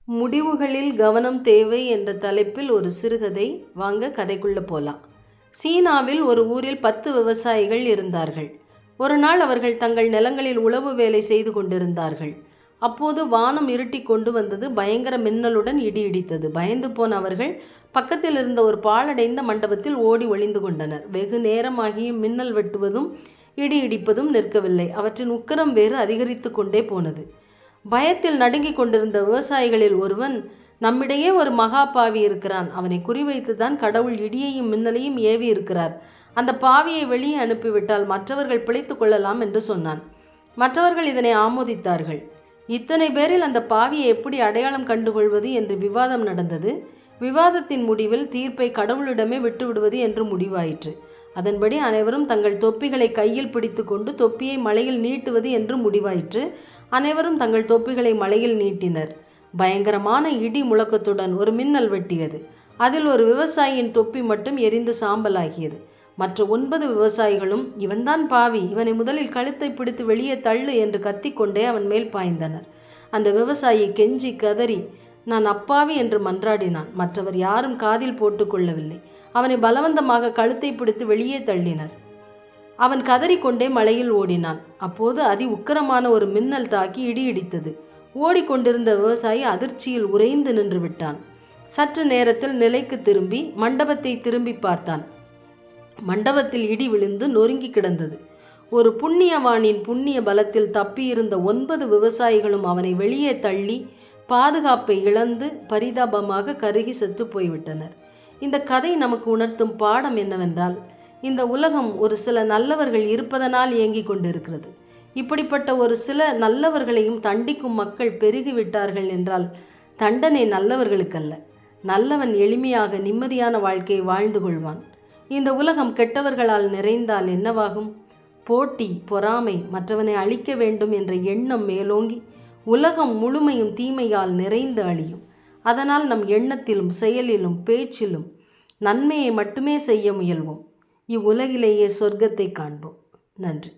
முடிவுகளில் கவனம் தேவை என்ற தலைப்பில் ஒரு சிறுகதை. வாங்க கதைக்குள்ள போலாம். சீனாவில் ஒரு ஊரில் 10 விவசாயிகள் இருந்தார்கள். ஒரு நாள் அவர்கள் தங்கள் நிலங்களில் உழவு வேலை செய்து கொண்டிருந்தார்கள். அப்போது வானம் இருட்டி கொண்டு வந்தது. பயங்கர மின்னலுடன் இடி இடித்தது. பயந்து போன அவர்கள் பக்கத்தில் இருந்த ஒரு பாழடைந்த மண்டபத்தில் ஓடி ஒளிந்து கொண்டனர். வெகு நேரமாகியும் மின்னல் வெட்டுவதும் இடி இடிப்பதும் நிற்கவில்லை. அவற்றின் உக்கிரம் வேறு அதிகரித்து கொண்டே போனது. பயத்தில் நடுங்கிக் கொண்டிருந்த விவசாயிகளில் ஒருவன், நம்மிடையே ஒரு மகாபாவி இருக்கிறான். அவனை குறிவைத்துதான் கடவுள் இடியையும் மின்னலையும் ஏவி இருக்கிறார். அந்த பாவியை வெளியே அனுப்பிவிட்டால் மற்றவர்கள் பிழைத்து கொள்ளலாம் என்று சொன்னான். மற்றவர்கள் இதனை ஆமோதித்தார்கள். இத்தனை பேரில் அந்த பாவியை எப்படி அடையாளம் கண்டுகொள்வது என்று விவாதம் நடந்தது. விவாதத்தின் முடிவில் தீர்ப்பை கடவுளிடமே விட்டுவிடுவது என்று முடிவாயிற்று. அதன்படி அனைவரும் தங்கள் தொப்பிகளை கையில் பிடித்து கொண்டு தொப்பியை மலையில் நீட்டுவது என்று முடிவாயிற்று. அனைவரும் தங்கள் தொப்பிகளை மலையில் நீட்டினர். பயங்கரமான இடி முழக்கத்துடன் ஒரு மின்னல் வெட்டியது. அதில் ஒரு விவசாயியின் தொப்பி மட்டும் எரிந்து சாம்பலாகியது. மற்ற 9 விவசாயிகளும், இவன்தான் பாவி, இவனை முதலில் கழுத்தை பிடித்து வெளியே தள்ளு என்று கத்திக்கொண்டே அவன் மேல் பாய்ந்தனர். அந்த விவசாயி கெஞ்சி கதறி நான் அப்பாவி என்று மன்றாடினான். மற்றவர் யாரும் காதில் போட்டு கொள்ளவில்லை. அவனை பலவந்தமாக கழுத்தை பிடித்து வெளியே தள்ளினர். அவன் கதறிக்கொண்டே மலையில் ஓடினான். அப்போது அதி உக்கிரமான ஒரு மின்னல் தாக்கி இடி இடித்தது. ஓடிக்கொண்டிருந்த விவசாயி அதிர்ச்சியில் உறைந்து நின்று விட்டான். சற்று நேரத்தில் நிலைக்கு திரும்பி மண்டபத்தை திரும்பி பார்த்தான். மண்டபத்தில் இடி விழுந்து நொறுங்கி கிடந்தது. ஒரு புண்ணியவானின் புண்ணிய பலத்தில் தப்பியிருந்த 9 விவசாயிகளும் அவனை வெளியே தள்ளி பாதுகாப்பை இழந்து பரிதாபமாக கருகி செத்து போய்விட்டனர். இந்த கதை நமக்கு உணர்த்தும் பாடம் என்னவென்றால், இந்த உலகம் ஒரு சில நல்லவர்கள் இருப்பதனால் இயங்கிக் கொண்டிருக்கிறது. இப்படிப்பட்ட ஒரு சில நல்லவர்களையும் தண்டிக்கும் மக்கள் பெருகிவிட்டார்கள் என்றால் தண்டனை நல்லவர்களுக்கல்ல. நல்லவன் எளிமையாக நிம்மதியான வாழ்க்கையை வாழ்ந்து கொள்வான். இந்த உலகம் கெட்டவர்களால் நிறைந்தால் என்னவாகும்? போட்டி, பொறாமை, மற்றவனை அழிக்க வேண்டும் என்ற எண்ணம் மேலோங்கி உலகம் முழுமையும் தீமையால் நிறைந்து அழியும். அதனால் நம் எண்ணத்திலும் செயலிலும் பேச்சிலும் நன்மையை மட்டுமே செய்ய முயல்வோம். இவ்வுலகிலேயே சொர்க்கத்தை காண்போம். நன்றி.